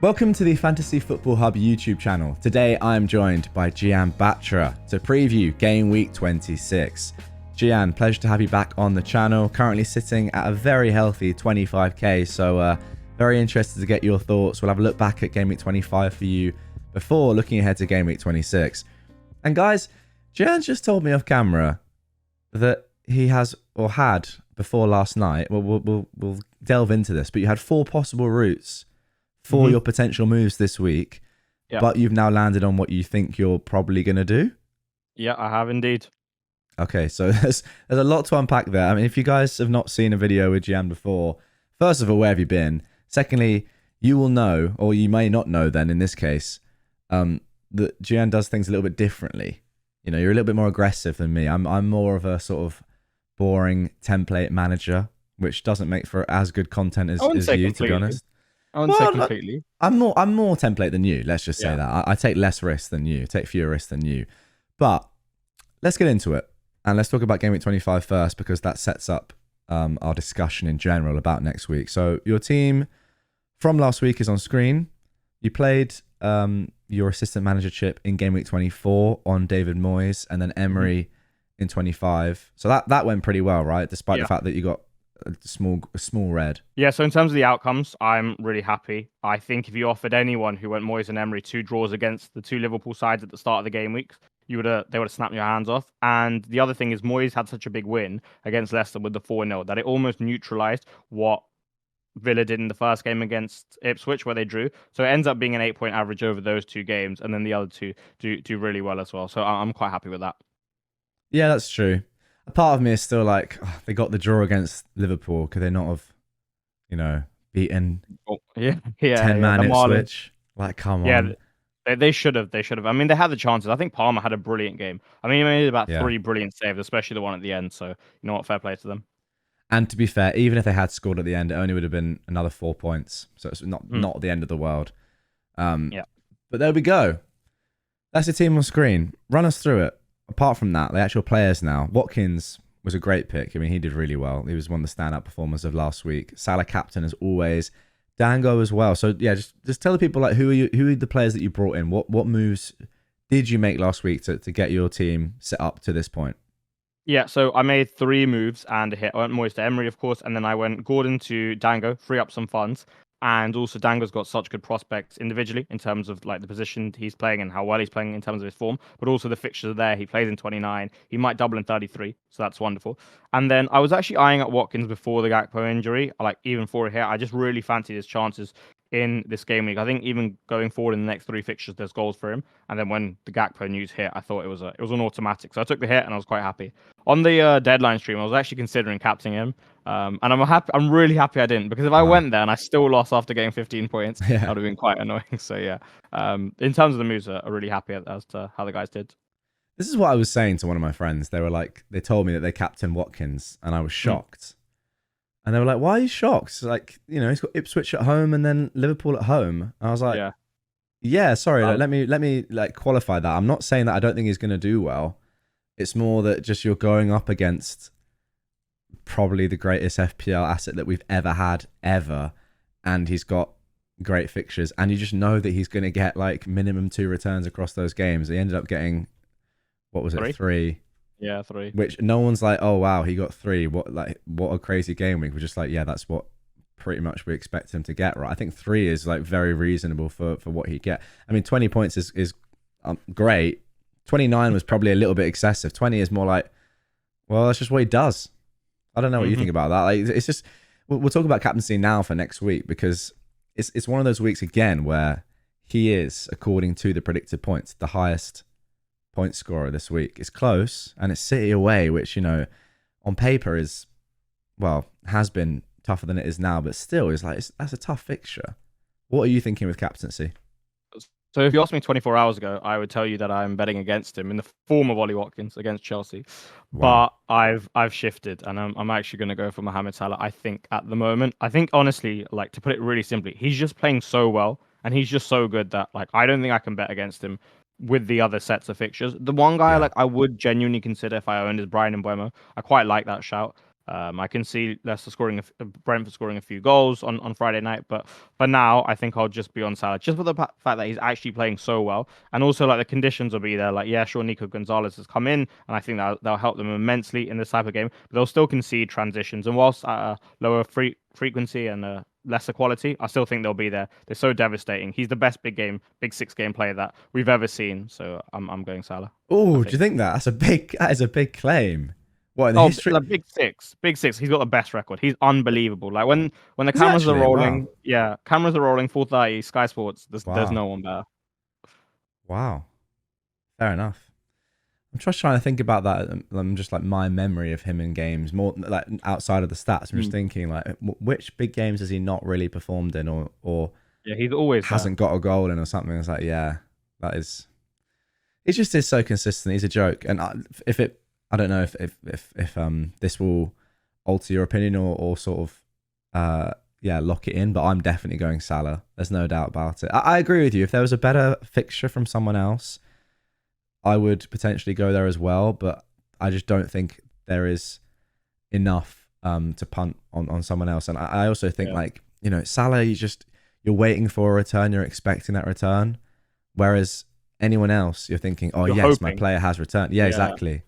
Welcome to the Fantasy Football Hub YouTube channel. Today I am joined by Jian Batra to preview Game Week 26. Jian, pleasure to have you back on the channel. Currently sitting at a very healthy 25k, so very interested to get your thoughts. We'll have a look back at Game Week 25 for you before looking ahead to Game Week 26. And guys, Jian's just told me off camera that he has, or had before last night, we'll delve into this, but you had 4 possible routes for your potential moves this week, but you've now landed on what you think you're probably going to do? Yeah, I have indeed. Okay, so there's a lot to unpack there. I mean, if you guys have not seen a video with Jian before, first of all, where have you been? Secondly, you will know, or you may not know then in this case, that Jian does things a little bit differently. You know, you're a little bit more aggressive than me. I'm more of a sort of boring template manager, which doesn't make for as good content as you, to be honest. I wouldn't say completely. I'm more template than you. Let's just say that. I take less risks than you, take fewer risks than you. But let's get into it. And let's talk about Game Week 25 first, because that sets up our discussion in general about next week. So your team from last week is on screen. You played your assistant manager chip in Game Week 24 on David Moyes, and then Emery in 25. So that went pretty well, right? Despite the fact that you got a small red. Yeah, so in terms of the outcomes, I'm really happy. I think if you offered anyone who went Moyes and Emery 2 draws against the 2 Liverpool sides at the start of the game week, they would have snapped your hands off. And the other thing is Moyes had such a big win against Leicester with the 4-0 that it almost neutralized what Villa did in the first game against Ipswich, where they drew. So it ends up being an 8-point average over those 2 games, and then the other 2 do really well as well. So I'm quite happy with that. Yeah, that's true. A part of me is still like, oh, they got the draw against Liverpool. Could they not have, beaten 10-man Ipswich? Like, come on. They should have. I mean, they had the chances. I think Palmer had a brilliant game. I mean, he made about 3 brilliant saves, especially the one at the end. So, you know what? Fair play to them. And to be fair, even if they had scored at the end, it only would have been another 4 points. So it's not the end of the world. But there we go. That's the team on screen. Run us through it. Apart from that, the actual players now. Watkins was a great pick. I mean, he did really well. He was one of the standout performers of last week. Salah captain as always. Dango as well. So yeah, just tell the people like who are the players that you brought in? What moves did you make last week to get your team set up to this point? Yeah, so I made 3 moves and a hit. I went Moyes to Emery, of course, and then I went Gordon to Dango, free up some funds. And also Dango's got such good prospects individually in terms of like the position he's playing and how well he's playing in terms of his form, but also the fixtures are there. He plays in 29. He might double in 33, so that's wonderful. And then I was actually eyeing up Watkins before the Gakpo injury, like even for a hit. I just really fancied his chances in this game week. I think even going forward in the next 3 fixtures, there's goals for him. And then when the Gakpo news hit, I thought it was an automatic. So I took the hit and I was quite happy. On the deadline stream, I was actually considering captaining him. And I'm really happy I didn't, because if I went there and I still lost after getting 15 points, that would have been quite annoying. So yeah, in terms of the moves, I'm really happy as to how the guys did. This is what I was saying to one of my friends. They told me that they captained Watkins, and I was shocked. And they were like, "Why are you shocked? Like, he's got Ipswich at home and then Liverpool at home." And I was like, "Yeah, sorry. Let me like qualify that. I'm not saying that I don't think he's going to do well. It's more that just you're going up against probably the greatest FPL asset that we've ever had, and he's got great fixtures, and you just know that he's going to get like minimum 2 returns across those games. He ended up getting, what was it, 3? Yeah, 3. Which no one's like, oh wow, he got 3. What a crazy game week. We're just like, yeah, that's what pretty much we expect him to get, right? I think 3 is like very reasonable for what he get. I mean, 20 points is great. 29 was probably a little bit excessive. 20 is more like, well, that's just what he does. I don't know what you think about that. Like, it's just, we'll talk about captaincy now for next week, because it's one of those weeks again where he is, according to the predicted points, the highest point scorer this week. It's close, and it's City away, which, on paper is, well, has been tougher than it is now, but still is like, that's a tough fixture. What are you thinking with captaincy? So if you asked me 24 hours ago, I would tell you that I'm betting against him in the form of Ollie Watkins against Chelsea. Wow. But I've shifted, and I'm actually going to go for Mohamed Salah. I think at the moment, honestly, like, to put it really simply, he's just playing so well, and he's just so good that like I don't think I can bet against him with the other sets of fixtures. The one guy I would genuinely consider if I owned is Brian Mbeumo. I quite like that shout. I can see Leicester scoring, Brentford scoring a few goals on Friday night, but for now, I think I'll just be on Salah, just for the fact that he's actually playing so well, and also like the conditions will be there. Like, yeah, sure, Nico Gonzalez has come in, and I think that'll help them immensely in this type of game, but they'll still concede transitions, and whilst at a lower frequency and lesser quality, I still think they'll be there. They're so devastating. He's the best big six game player that we've ever seen, so I'm going Salah. I Oh, do you think. think that? That is a big claim. What in the Oh, history? like big six. He's got the best record. He's unbelievable. Like when the Is he cameras are actually? Wow. rolling, yeah, cameras are rolling. 4:30, Sky Sports. There's Wow. no one better. Wow. Fair enough. I'm just trying to think about that. I'm just like my memory of him in games, more like outside of the stats. I'm just thinking like, which big games has he not really performed in, or Yeah, he's always there. hasn't got a goal in or something? It's like, yeah, that is. It just is so consistent. He's a joke, and I don't know if this will alter your opinion or sort of yeah, lock it in. But I'm definitely going Salah. There's no doubt about it. I agree with you. If there was a better fixture from someone else, I would potentially go there as well, but I just don't think there is enough to punt on someone else. And I also think like, Salah, you're waiting for a return, you're expecting that return. Whereas anyone else, you're thinking, oh You're yes, my hoping. player has returned. Yeah, exactly.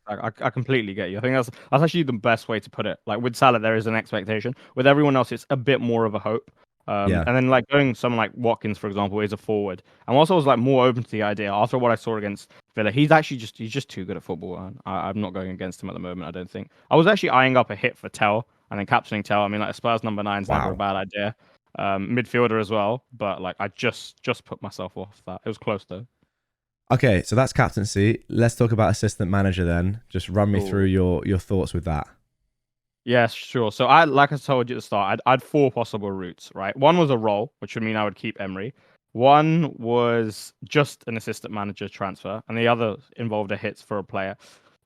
I completely get you. I think that's actually the best way to put it. Like with Salah, there is an expectation. With everyone else, it's a bit more of a hope. Yeah. And then like going someone like Watkins, for example, is a forward. And also I was like more open to the idea after what I saw against Villa. He's just too good at football. And I'm not going against him at the moment. I don't think. I was actually eyeing up a hit for Tell and then captaining Tell. I mean, like Spurs number 9 is never a Wow. bad idea. Midfielder as well, but like I just put myself off that. It was close though. Okay, so that's captaincy. Let's talk about assistant manager then. Just run me through Cool. your thoughts with that. Yeah, sure. So like I told you at the start, I'd 4 possible routes, right? One was a role, which would mean I would keep Emery. One was just an assistant manager transfer, and the other involved a hits for a player.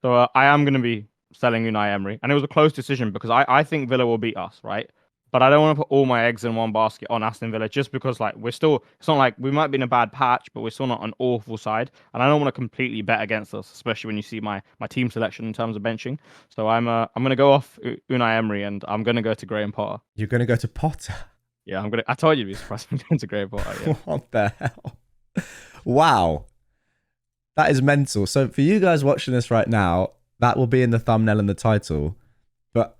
So I am going to be selling Unai Emery, and it was a close decision because I think Villa will beat us, right? But I don't want to put all my eggs in one basket on Aston Villa just because like it's not like we might be in a bad patch, but we're still not an awful side, and I don't want to completely bet against us, especially when you see my team selection in terms of benching. So I'm gonna go off Unai Emery, and I'm gonna go to Graham Potter. You're going to go to Potter. Yeah, I told you to be surprised. I'm going to Graham Potter. Yeah. What the hell? Wow. That is mental. So for you guys watching this right now, that will be in the thumbnail and the title. But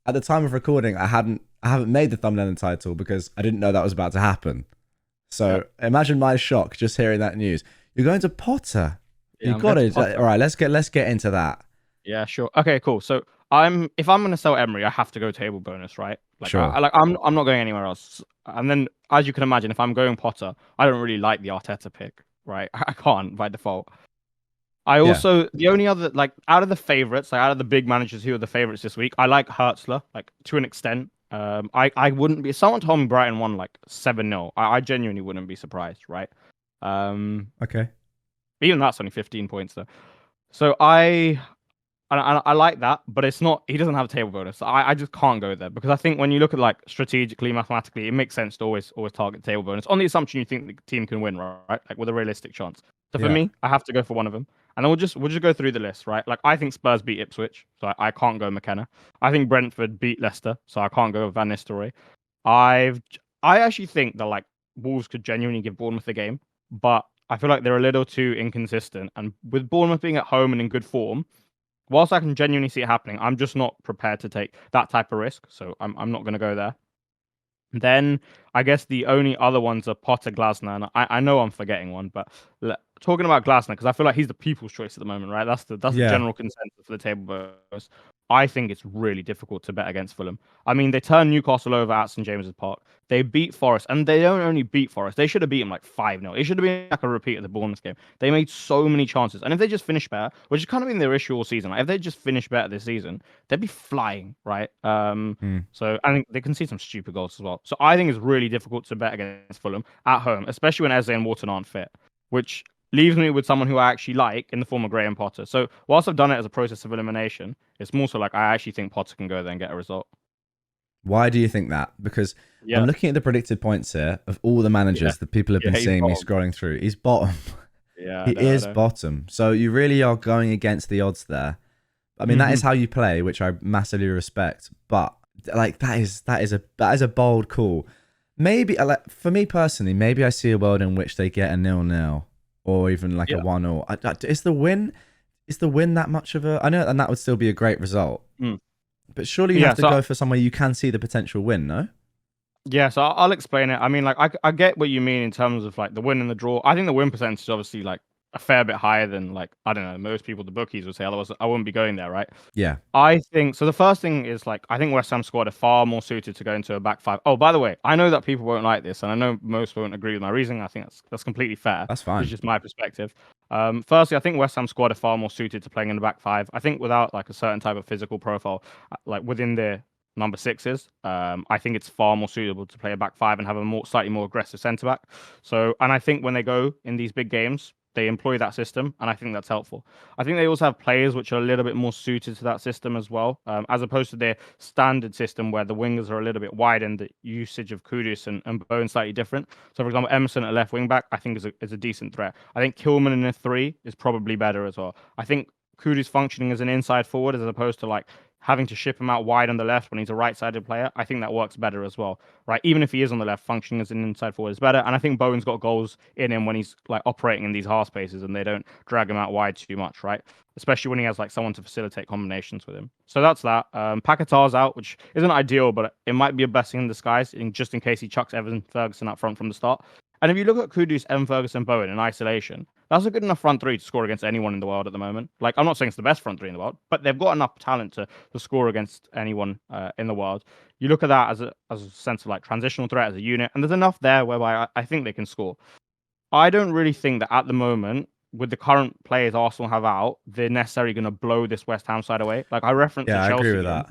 at the time of recording, I haven't made the thumbnail and title because I didn't know that was about to happen. So imagine my shock just hearing that news. You're going to Potter. Yeah, You I'm got going to it. Potter. All right, let's get into that. Yeah, sure. Okay, cool. So if I'm gonna sell Emery, I have to go table bonus, right? Like Sure. I'm not going anywhere else. And then as you can imagine, if I'm going Potter, I don't really like the Arteta pick, right? I can't by default. I Yeah. also the only other like out of the favorites, like out of the big managers who are the favorites this week, I like Hertzler, like to an extent. I wouldn't be if someone told me Brighton won like 7-0. I genuinely wouldn't be surprised, right? Um Okay. Even that's only 15 points though. So I like that, but it's not. He doesn't have a table bonus. So I just can't go there because I think when you look at like strategically, mathematically, it makes sense to always target table bonus on the assumption you think the team can win, right? Like with a realistic chance. So for Yeah. me, I have to go for one of them, and then we'll just go through the list, right? Like I think Spurs beat Ipswich, so I can't go McKenna. I think Brentford beat Leicester, so I can't go Van Nistelrooy. I actually think that like Wolves could genuinely give Bournemouth a game, but I feel like they're a little too inconsistent, and with Bournemouth being at home and in good form whilst I can genuinely see it happening, I'm just not prepared to take that type of risk. So I'm not going to go there. Then I guess the only other ones are Potter, Glasner, and I know I'm forgetting one, but talking about Glasner because I feel like he's the people's choice at the moment, right? That's the Yeah. general consensus for the table bonus. I think it's really difficult to bet against Fulham. I mean, they turned Newcastle over at St James's Park. They beat Forest, and they don't only beat Forest. They should have beaten like 5-0. It should have been like a repeat of the Bournemouth game. They made so many chances, and if they just finish better, which has kind of been their issue all season, like if they just finish better this season, they'd be flying, right? Hmm. So I think they can see some stupid goals as well. So I think it's really difficult to bet against Fulham at home, especially when Eze and Wharton aren't fit, which leaves me with someone who I actually like in the form of Graham Potter. So whilst I've done it as a process of elimination, it's more so like I actually think Potter can go there and get a result. Why do you think that? Because I'm Yeah, looking at the predicted points here of all the yeah, managers that people have been yeah. He's seeing me bottom. scrolling through. He's bottom. Yeah, He I is know. bottom. So you really are going against the odds there. I mean, that is how you play, which I massively respect. But like, that is a bold call. Maybe like for me personally, maybe I see a world in which they get a 0-0 or even like a Yeah. 1-0. Is the win? Is the win that much of a? I know, and that would still be a great result. Mm. But surely you have Yeah. to So go for somewhere you can see the potential win, no? yeah, so I'll explain it. I mean, like, I get what you mean in terms of like the win and the draw. I think the win percentage is obviously like a fair bit higher than like I don't know most people, the bookies would say. Otherwise, I wouldn't be going there, right? Yeah. I think so. The first thing is like I think West Ham squad are far more suited to go into a back five. Oh, by the way, I know that people won't like this, and I know most won't agree with my reasoning. I think that's completely fair. That's It's fine. just my perspective. Firstly, I think West Ham squad are far more suited to playing in the back five. I think without like a certain type of physical profile, like within their number sixes, I think it's far more suitable to play a back five and have a slightly more aggressive centre back. So, and I think when they go in these big games, they employ that system, and I think that's helpful. I think they also have players which are a little bit more suited to that system as well, as opposed to their standard system where the wingers are a little bit wide and the usage of Kudus and Bowen slightly different. So, for example, Emerson at left wing back, I think is a decent threat. I think Kilman in a three is probably better as well. I think Kudus functioning as an inside forward as opposed to like having to ship him out wide on the left when he's a right-sided player. I think that works better as well, right? Even if he is on the left, functioning as an inside forward is better. And I think Bowen's got goals in him when he's like operating in these half spaces and they don't drag him out wide too much, right? Especially when he has like someone to facilitate combinations with him. So that's that. Paquetá's out, which isn't ideal, but it might be a blessing in disguise, just in case he chucks Evan Ferguson up front from the start. And if you look at Kudus, Evan Ferguson, Bowen in isolation, that's a good enough front three to score against anyone in the world at the moment. Like, I'm not saying it's the best front three in the world, but they've got enough talent to score against anyone in the world. You look at that as a sense of like transitional threat as a unit, and there's enough there whereby I think they can score. I don't really think that at the moment, with the current players Arsenal have out, they're necessarily going to blow this West Ham side away. Like I referenced the Yeah, I agree Chelsea with game. that.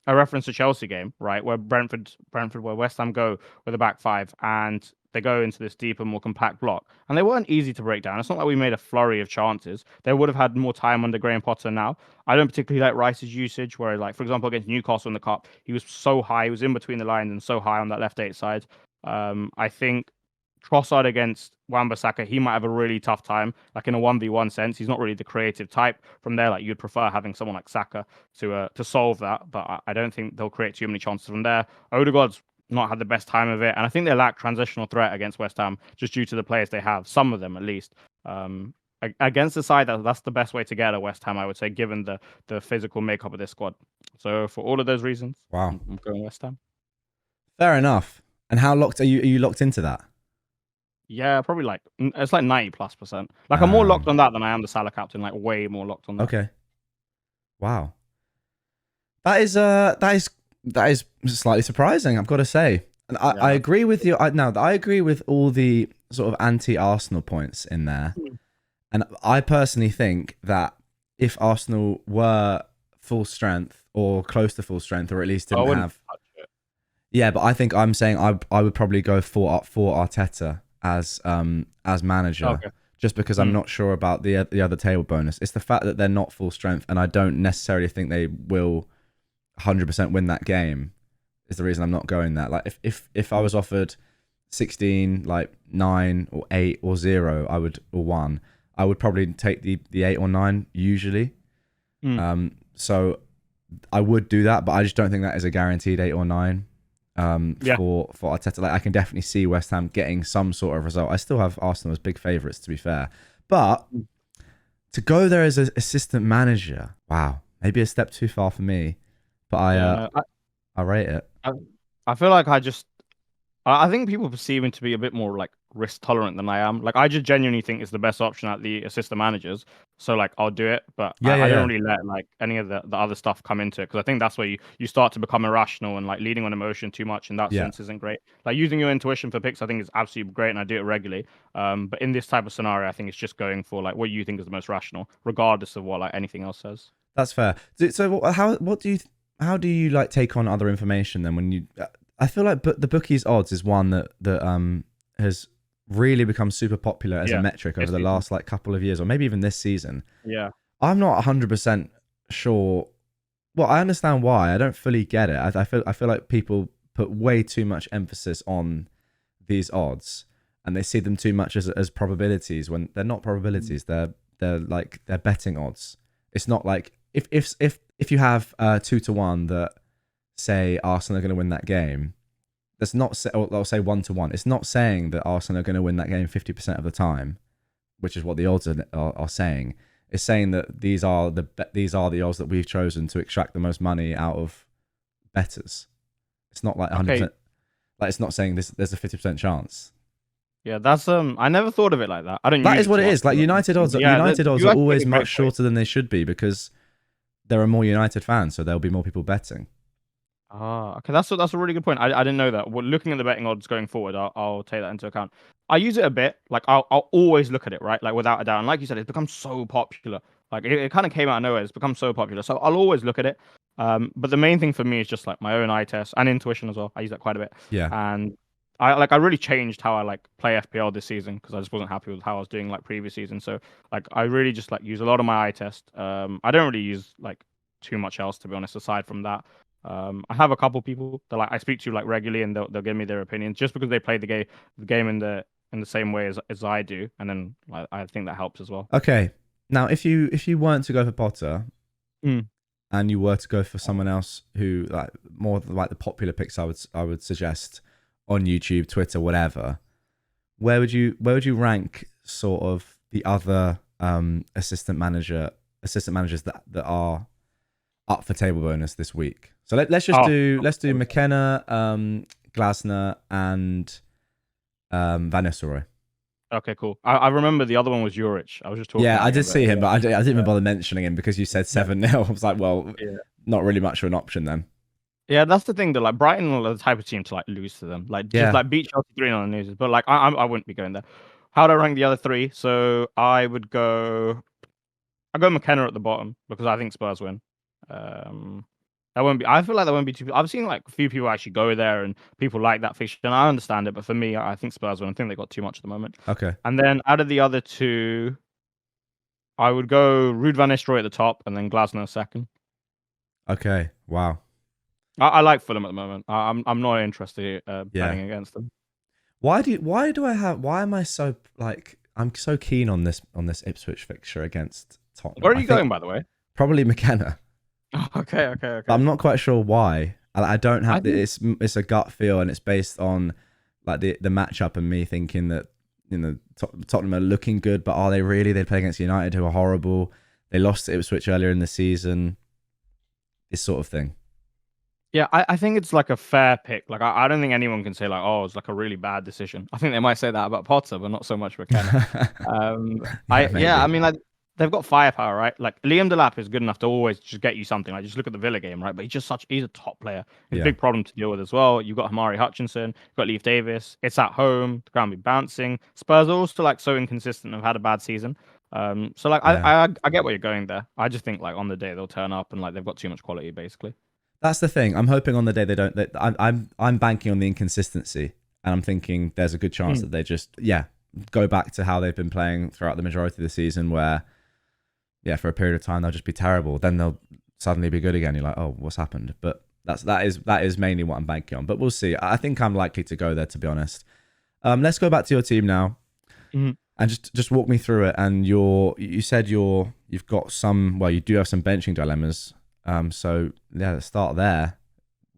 I referenced the Chelsea game, right, where where West Ham go with a back five and they go into this deeper, more compact block, and they weren't easy to break down. It's not like we made a flurry of chances. They would have had more time under Graham Potter now. I don't particularly like Rice's usage, where, like, for example, against Newcastle in the cup, he was so high, he was in between the lines and so high on that left eight side. I think Trossard against Wan-Bissaka, he might have a really tough time, like in a 1v1 sense. He's not really the creative type. From there, like you'd prefer having someone like Saka to solve that, but I don't think they'll create too many chances from there. Odegaard's not had the best time of it, and I think they lack transitional threat against West Ham just due to the players they have. Some of them, at least. Against the side, that's the best way to get at West Ham, I would say, given the physical makeup of this squad. So for all of those reasons, Wow. I'm going West Ham. Fair enough. And how locked are you? Are you locked into that? Yeah, probably like it's like 90+%. Like I'm more locked on that than I am the Salah captain. Like way more locked on that. Okay. Wow. That is slightly surprising, I've got to say. And I agree with you. I agree with all the sort of anti-Arsenal points in there. And I personally think that if Arsenal were full strength or close to full strength, or at least didn't have, yeah, but I'm saying I would probably go for Arteta as manager, just because I'm not sure about the other table bonus. It's the fact that they're not full strength, and I don't necessarily think they will 100% win that game. Is the reason I'm not going that. Like if I was offered 16, like 9 or 8 or 0, or 1, I would probably take the 8 or 9 usually. So I would do that, but I just don't think that is a guaranteed 8 or 9. For Arteta, like I can definitely see West Ham getting some sort of result. I still have Arsenal as big favourites, to be fair, but to go there as an assistant manager, wow, maybe a step too far for me. But I rate it. I feel like I think people perceive me to be a bit more like risk tolerant than I am. Like I just genuinely think it's the best option at the assistant managers. So like I'll do it, but I don't really let like any of the other stuff come into it, because I think that's where you start to become irrational, and like leading on emotion too much in that sense isn't great. Like using your intuition for picks, I think is absolutely great, and I do it regularly. But in this type of scenario, I think it's just going for like what you think is the most rational, regardless of what like anything else says. That's fair. So how do you like take on other information then when you? I feel like the bookies odds is one that has really become super popular as a metric over the last like couple of years, or maybe even this season. Yeah, I'm not 100% sure. Well, I understand why. I don't fully get it. I feel like people put way too much emphasis on these odds, and they see them too much as probabilities when they're not probabilities. They're betting odds. It's not like if you have 2-1 that say Arsenal are going to win that game, that's not or I'll say 1-1. It's not saying that Arsenal are going to win that game 50% of the time, which is what the odds are saying. It's saying that these are the odds that we've chosen to extract the most money out of bettors. It's not like 100%. Okay. Like, it's not saying there's a 50% chance. Yeah, that's I never thought of it like that. I don't. That use is what too it is. much, Like, United odds. yeah, United odds you are actually make always a great much point. shorter than they should be because there are more United fans, so there'll be more people betting. Ah, okay, that's a really good point. I didn't know that. Well, looking at the betting odds going forward, I'll take that into account. I use it a bit. Like I'll always look at it, right? Like without a doubt. And like you said, it's become so popular. Like it kind of came out of nowhere. It's become so popular. So I'll always look at it. But the main thing for me is just like my own eye test and intuition as well. I use that quite a bit. Yeah. And I really changed how I like play FPL this season because I just wasn't happy with how I was doing like previous season. So like I really just like use a lot of my eye test. I don't really use like too much else to be honest aside from that. I have a couple people that like I speak to like regularly, and they'll give me their opinions just because they play the game in the same way as I do, and then I think that helps as well. Okay. Now, if you weren't to go for Potter, Mm. and you were to go for someone else who like more like the popular picks, I would suggest on YouTube, Twitter, whatever. Where would you rank sort of the other assistant managers that are up for table bonus this week? So let's do McKenna, Glasner, and Van Nistelrooy. Okay, cool. I remember the other one was Juric. I was just talking. Yeah, about I did him, see him, yeah. but I didn't even bother mentioning him because you said 7-0. I was like, well, Yeah. not really much of an option then. Yeah, that's the thing. That like Brighton are the type of team to like lose to them, like Yeah. just like beat Chelsea 3-0 on the news. But like I wouldn't be going there. How would I rank the other three? So I go McKenna at the bottom because I think Spurs win. That won't be. I feel like that won't be too. I've seen like a few people actually go there, and people like that fixture, and I understand it. But for me, I think Spurs win. I think they got too much at the moment. Okay. And then out of the other two, I would go Ruud van Nistelrooy at the top, and then Glasner second. Okay. Wow. I like Fulham at the moment. I'm not interested betting against them. Why am I so like I'm so keen on this Ipswich fixture against Tottenham? Where are you going, by the way? Probably McKenna. Okay. I'm not quite sure why. I don't have it's a gut feel, and it's based on like the matchup and me thinking that Tottenham are looking good, but are they really? They play against United, who are horrible. They lost to Ipswich earlier in the season. This sort of thing. Yeah, I think it's like a fair pick. Like I don't think anyone can say like, oh, it's like a really bad decision. I think they might say that about Potter, but not so much McKenna. I mean like they've got firepower, right? Like Liam Delap is good enough to always just get you something. Like just look at the Villa game, right? But he's a top player. It's a big problem to deal with as well. You've got Hamari Hutchinson, you've got Leif Davis. It's at home, the ground be bouncing. Spurs are also like so inconsistent and have had a bad season. So like I get where you're going there. I just think like on the day they'll turn up and like they've got too much quality basically. That's the thing. I'm hoping on the day they don't. I'm banking on the inconsistency, and I'm thinking there's a good chance that they just go back to how they've been playing throughout the majority of the season, where for a period of time they'll just be terrible. Then they'll suddenly be good again. You're like, oh, what's happened? But that is mainly what I'm banking on. But we'll see. I think I'm likely to go there, to be honest. Let's go back to your team now, and just walk me through it. And you said you've got some. Well, you do have some benching dilemmas. So let's start there.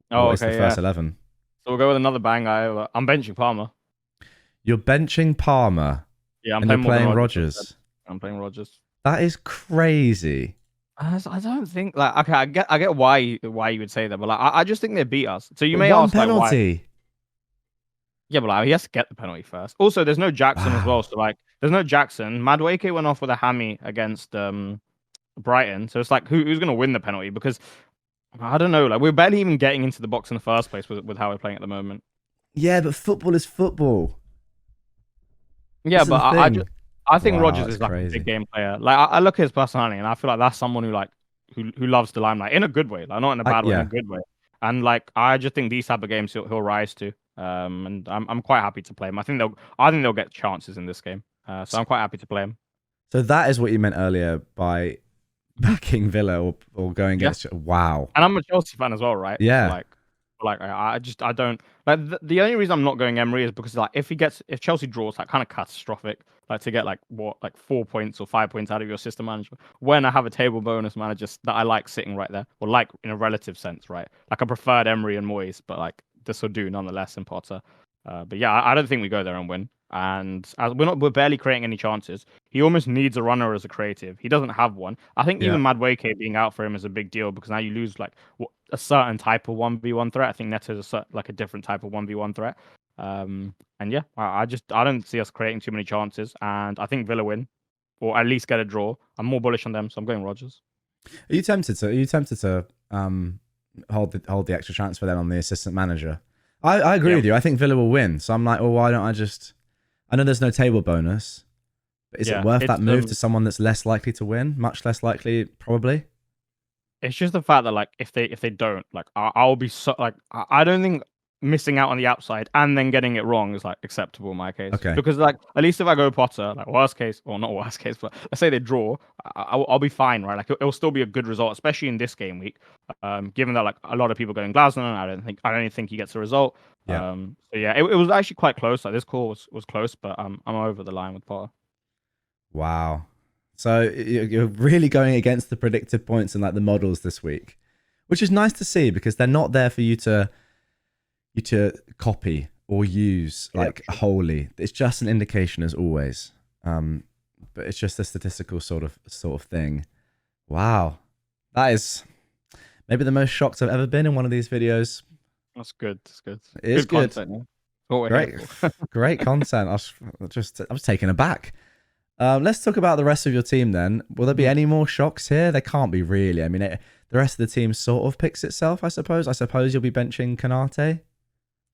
What is the first 11? So we'll go with another bang. I'm benching Palmer. You're benching Palmer. Yeah, and you're playing Rodgers. I'm playing Rodgers. That is crazy. I don't think like okay. I get why you would say that, but like I just think they beat us. So you may ask penalty. Like, why. Yeah, but like, he has to get the penalty first. Also, there's no Jackson as well. So like, there's no Jackson. Madueke went off with a hammy against Brighton. So it's like who's going to win the penalty? Because I don't know. Like we're barely even getting into the box in the first place with how we're playing at the moment. Yeah, but football is football. Yeah, but I think Rodgers is like crazy. a big game player. Like I look at his personality, and I feel like that's someone who loves the limelight in a good way, like not in a bad way, in a good way. And like I just think these type of games he'll rise to. And I'm quite happy to play him. I think they'll get chances in this game. So I'm quite happy to play him. So that is what you meant earlier by backing Villa or going against. Wow. And I'm a Chelsea fan as well, right? Yeah. So like Like I don't like the only reason I'm not going Emery is because like if Chelsea draws, like kind of catastrophic. Like to get like what like 4 points or 5 points out of your system manager when I have a table bonus manager that I like sitting right there, or like in a relative sense, right? Like I preferred Emery and Moyes, but like this will do nonetheless in Potter. But yeah, I don't think we go there and win. And as we're barely creating any chances. He almost needs a runner as a creative. He doesn't have one. I think Yeah. even Madueke being out for him is a big deal because now you lose like a certain type of 1v1 threat. I think Neto's like a different type of 1v1 threat. And yeah, I don't see us creating too many chances. And I think Villa win, or at least get a draw. I'm more bullish on them, so I'm going Rodgers. Are you tempted to hold the extra transfer then on the assistant manager? I agree with you. I think Villa will win. So I'm like, well, why don't I just? I know there's no table bonus, but is it worth that move to someone that's less likely to win? Much less likely, probably. It's just the fact that like if they don't like I'll be so like I don't think missing out on the upside and then getting it wrong is like acceptable in my case. Okay. Because like at least if I go Potter, like worst case or not worst case, but let's say they draw, I'll be fine, right? Like it'll still be a good result, especially in this game week. Given that like a lot of people going Glasner, and I don't think he gets a result. Yeah. So yeah, it was actually quite close. Like this call was close, but I'm over the line with Potter. Wow. So you're really going against the predicted points and like the models this week, which is nice to see because they're not there for you to copy or use like wholly. It's just an indication as always. But it's just a statistical sort of thing. Wow. That is maybe the most shocked I've ever been in one of these videos. That's good. That's good. It is good. Content, yeah. Great, great content. I was taken aback. Let's talk about the rest of your team then. Will there be any more shocks here? There can't be really. I mean, the rest of the team sort of picks itself, I suppose. I suppose you'll be benching Kanate.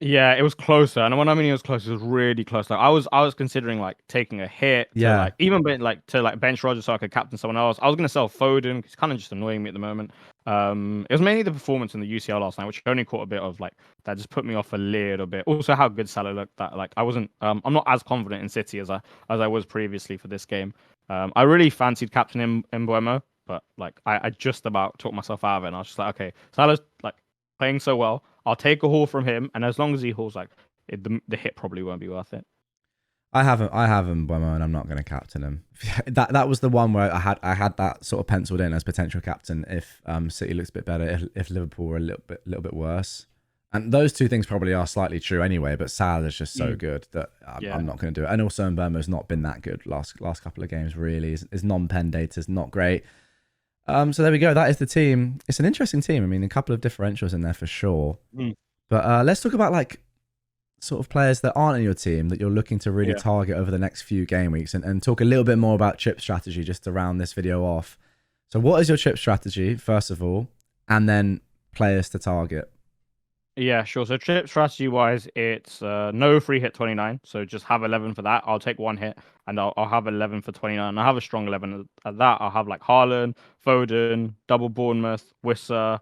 Yeah, it was closer, and when I mean it was close, it was really close. Like I was considering like taking a hit, to, like even to bench Rodgers so I could captain someone else. I was gonna sell Foden. He's kind of just annoying me at the moment. It was mainly the performance in the UCL last night, which only caught a bit of like that just put me off a little bit. Also, how good Salah looked. That like I wasn't. I'm not as confident in City as I was previously for this game. I really fancied captaining Mbuemo, but like I just about talked myself out of it. And I was just like, okay, Salah's like playing so well. I'll take a haul from him, and as long as he hauls, like the hit probably won't be worth it. I have Mbuemo, and I'm not going to captain him. That was the one where I had that sort of penciled in as potential captain if City looks a bit better, if Liverpool were a little bit worse. And those two things probably are slightly true anyway. But Salah is just so good that I'm not going to do it. And also Mbuemo's not been that good last couple of games. Really, his non-pen data is not great. So there we go. That is the team. It's an interesting team. I mean, a couple of differentials in there for sure. But let's talk about like sort of players that aren't in your team that you're looking to really target over the next few game weeks and talk a little bit more about chip strategy just to round this video off. So what is your chip strategy, first of all, and then players to target? Yeah, sure. So chip strategy wise, it's no free hit 29. So just have 11 for that. I'll take one hit and I'll have 11 for 29. I'll have a strong 11 at that. I'll have like Haaland, Foden, double Bournemouth, Wissa.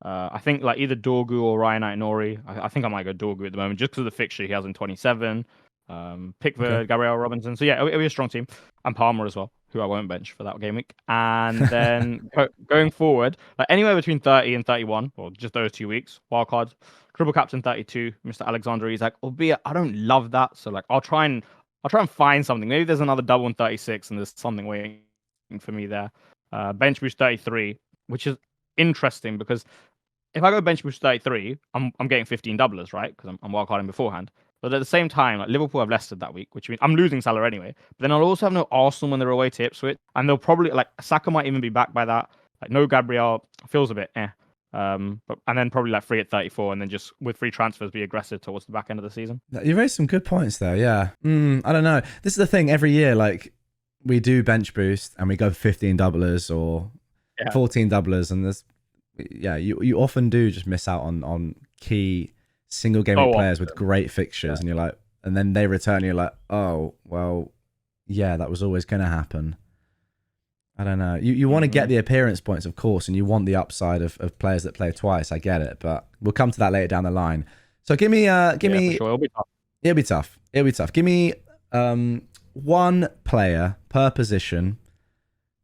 I think like either Dorgu or Ryan Nori. I think I might go Dorgu at the moment just because of the fixture he has in 27. Pickford, Gabriel Robinson. So yeah, it'll be a strong team. And Palmer as well, who I won't bench for that game week. And then going forward, like anywhere between 30 and 31, or just those 2 weeks, wildcards, triple captain 32, Mr. Alexander Isak. Albeit I don't love that. So like I'll try and find something. Maybe there's another double in 36 and there's something waiting for me there. Bench boost 33, which is interesting because if I go bench boost 33, I'm getting 15 doublers, right? Because I'm wildcarding beforehand. But at the same time, like Liverpool have Leicester that week, which means I'm losing Salah anyway. But then I'll also have no Arsenal when they're away to Ipswich, and they'll probably like Saka might even be back by that. Like no Gabriel feels a bit and then probably like free at 34, and then just with free transfers be aggressive towards the back end of the season. You raised some good points there. Yeah, I don't know. This is the thing. Every year, like we do bench boost and we go 15 doublers or 14 doublers, and there's you often do just miss out on key single game players with great fixtures, and you're like, and then they return, and you're like, oh well, yeah, that was always going to happen. I don't know. You want to get the appearance points, of course, and you want the upside of players that play twice. I get it, but we'll come to that later down the line. So give me. For sure. It'll be tough. Give me one player per position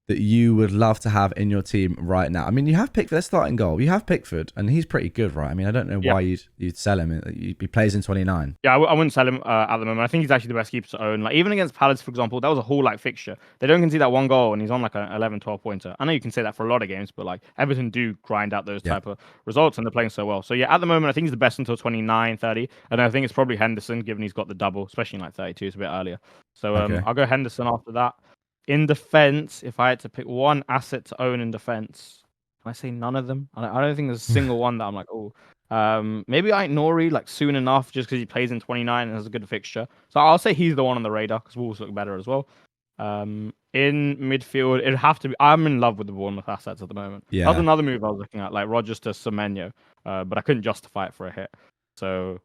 that you would love to have in your team right now? I mean, you have Pickford, let's start in goal. You have Pickford, and he's pretty good, right? I mean, I don't know Yeah. why you'd sell him. He plays in 29. Yeah, I wouldn't sell him at the moment. I think he's actually the best keeper to own. Like even against Palace, for example, that was a whole like fixture. They don't concede that one goal, and he's on like an 11, 12 pointer. I know you can say that for a lot of games, but like Everton do grind out those Yeah. type of results, and they're playing so well. So yeah, at the moment, I think he's the best until 29, 30, and I think it's probably Henderson, given he's got the double, especially in like 32. It's a bit earlier. So Okay. I'll go Henderson after that. In defense, if I had to pick one asset to own in defense, can I say none of them? I don't think there's a single one that I'm like, oh. Maybe I Nori like soon enough just because he plays in 29 and has a good fixture. So I'll say he's the one on the radar because Wolves look better as well. In midfield, it'd have to be. I'm in love with the Bournemouth assets at the moment. That was Yeah. another move I was looking at, like Rodgers to Semenyo, but I couldn't justify it for a hit. So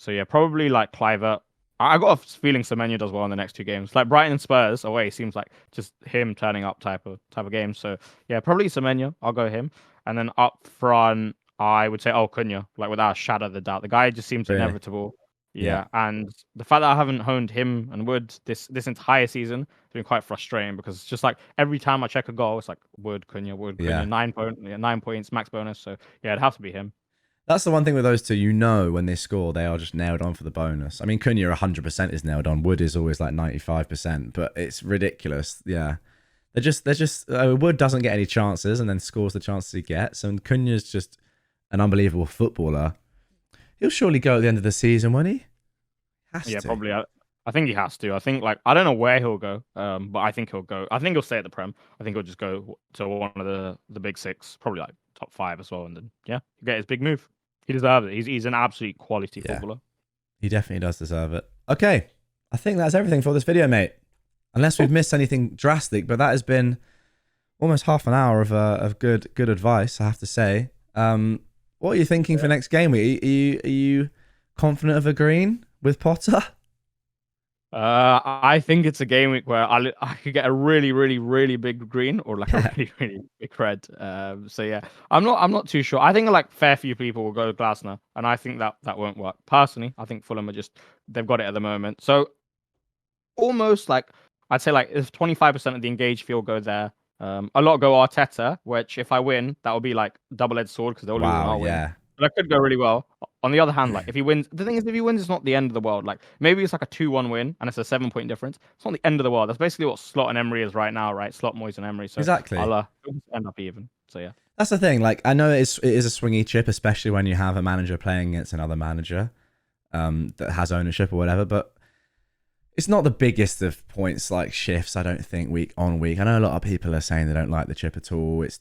yeah, probably like Clivert. I got a feeling Semenyo does well in the next two games. Like Brighton and Spurs away seems like just him turning up type of game. So yeah, probably Semenyo. I'll go him. And then up front, I would say Cunha, like without a shadow of a doubt. The guy just seems Really? inevitable. Yeah. Yeah, and the fact that I haven't honed him and Wood this entire season has been quite frustrating because it's just like every time I check a goal, it's like Wood, Cunha, Yeah. 9 points, max bonus. So yeah, it'd have to be him. That's the one thing with those two, when they score, they are just nailed on for the bonus. I mean, Cunha 100% is nailed on. Wood is always like 95%, but it's ridiculous. Yeah. Wood doesn't get any chances and then scores the chances he gets. And Cunha's just an unbelievable footballer. He'll surely go at the end of the season, won't he? Yeah, probably. I think he has to. I think like I don't know where he'll go, but I think he'll go. I think he'll stay at the Prem. I think he'll just go to one of the big six, probably like top five as well, and then yeah, get his big move. He deserves it. He's an absolute quality footballer. He definitely does deserve it. Okay, I think that's everything for this video, mate. Unless we've missed anything drastic, but that has been almost half an hour of good advice, I have to say. What are you thinking for next game week? Are you confident of agreeing with Potter? I think it's a game week where I could get a really, really, really big green or like a really, really big red. So yeah, I'm not too sure. I think like fair few people will go Glasner, and I think that won't work. Personally, I think Fulham they've got it at the moment. So almost like I'd say like if 25% of the engaged field go there, a lot go Arteta, which if I win, that will be like double-edged sword because they'll lose and I'll win. But that could go really well. On the other hand, like if he wins, the thing is, if he wins, it's not the end of the world. Like maybe it's like a 2-1 win and it's a 7-point difference. It's not the end of the world. That's basically what Slot and Emery is right now, right? Slot, Moyes, and Emery. So Exactly. I'll end up even. So yeah. That's the thing. Like I know it is a swingy chip, especially when you have a manager playing against another manager that has ownership or whatever. But it's not the biggest of points like shifts, I don't think, week on week. I know a lot of people are saying they don't like the chip at all. It's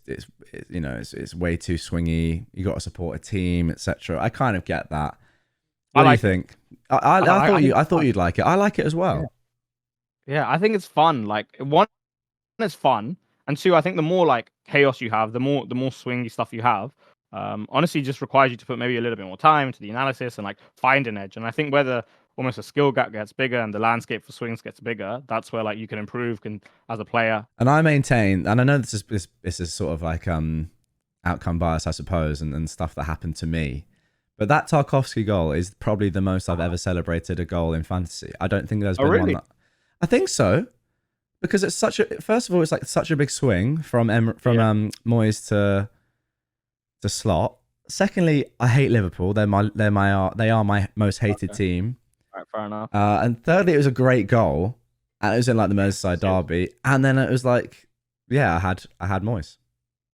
way too swingy. You got to support a team, etc. I kind of get that. What do you think? I thought you'd like it. I like it as well. Yeah, I think it's fun. Like one, it's fun, and two, I think the more like chaos you have, the more swingy stuff you have. Honestly, just requires you to put maybe a little bit more time to the analysis and like find an edge. And I think whether almost a skill gap gets bigger and the landscape for swings gets bigger, that's where like you can improve as a player. And I maintain, and I know this is sort of like outcome bias, I suppose, and stuff that happened to me. But that Tarkovsky goal is probably the most I've ever celebrated a goal in fantasy. I don't think there's been one that. I think so, because it's first of all, it's like such a big swing from Moyes to Slot. Secondly, I hate Liverpool. They are my most hated team. Right, fair enough. And thirdly, it was a great goal, and it was in like the Merseyside derby. And then it was like, yeah, I had Moyes.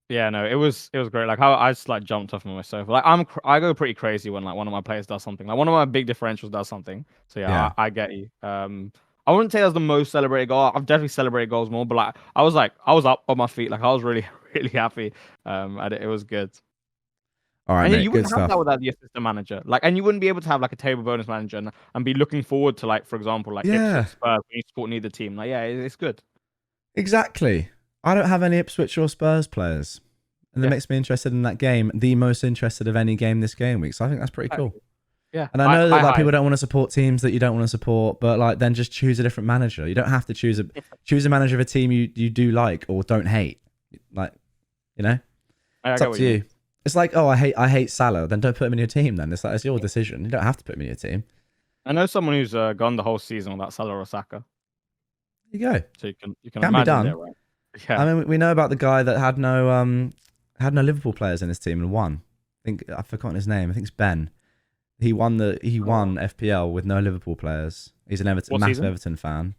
Yeah, no, it was great. Like how I just like jumped off myself. Like I go pretty crazy when like one of my players does something. Like one of my big differentials does something. So yeah. I get you. I wouldn't say that was the most celebrated goal. I've definitely celebrated goals more, but like I was up on my feet. Like I was really really happy. And it was good. All right, and mate, you good wouldn't stuff. have that without the assistant manager. Like, and you wouldn't be able to have like a table bonus manager and be looking forward to like, for example, like Ipswich Spurs when you support neither team. Like, yeah, it's good. Exactly. I don't have any Ipswich or Spurs players, and that makes me interested in that game. The most interested of any game this game week. So I think that's pretty cool. Yeah. And I know that like people don't want to support teams that you don't want to support, but like then just choose a different manager. You don't have to choose a manager of a team you do like or don't hate. Like, you know, it's up to you. It's like, oh, I hate Salah. Then don't put him in your team. Then it's like it's your decision. You don't have to put him in your team. I know someone who's gone the whole season without Salah or Saka. There you go. So you can Can be done. There, right? Yeah. I mean, we know about the guy that had no Liverpool players in his team and won. I think I've forgotten his name. I think it's Ben. He Oh. won FPL with no Liverpool players. He's an Everton, What massive season? Everton fan.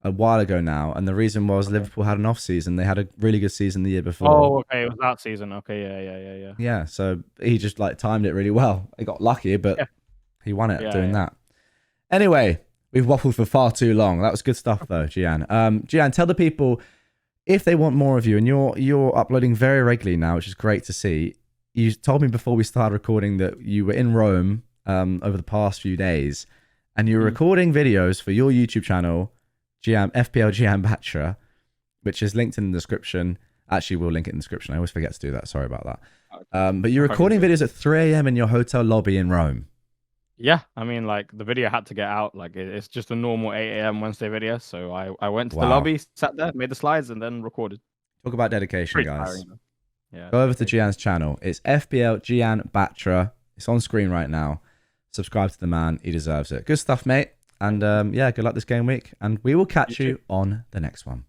A while ago now, and the reason was Okay. Liverpool had an off season. They had a really good season the year before. Oh, okay. It was that season. Okay. Yeah. Yeah. Yeah. Yeah. Yeah, so he just like timed it really well. He got lucky, but Yeah. he won it Yeah. doing Yeah. that. Anyway, we've waffled for far too long. That was good stuff though, Gian. Gian, tell the people if they want more of you, and you're uploading very regularly now, which is great to see. You told me before we started recording that you were in Rome over the past few days, and you were Mm. recording videos for your YouTube channel, FPL Jian Batra, which is linked in the description. Actually, we'll link it in the description. I always forget to do that. Sorry about that. But you're Okay. recording videos at 3 a.m. in your hotel lobby in Rome. Yeah, I mean, like the video had to get out. Like it's just a normal 8 a.m. Wednesday video. So I went to the Wow. lobby, sat there, made the slides, and then recorded. Talk about dedication, Pretty guys. tiring, though. Yeah. Go over to Dedication. Jian's channel. It's FPL Jian Batra. It's on screen right now. Subscribe to the man. He deserves it. Good stuff, mate. And yeah, good luck this game week. And we will catch you on the next one.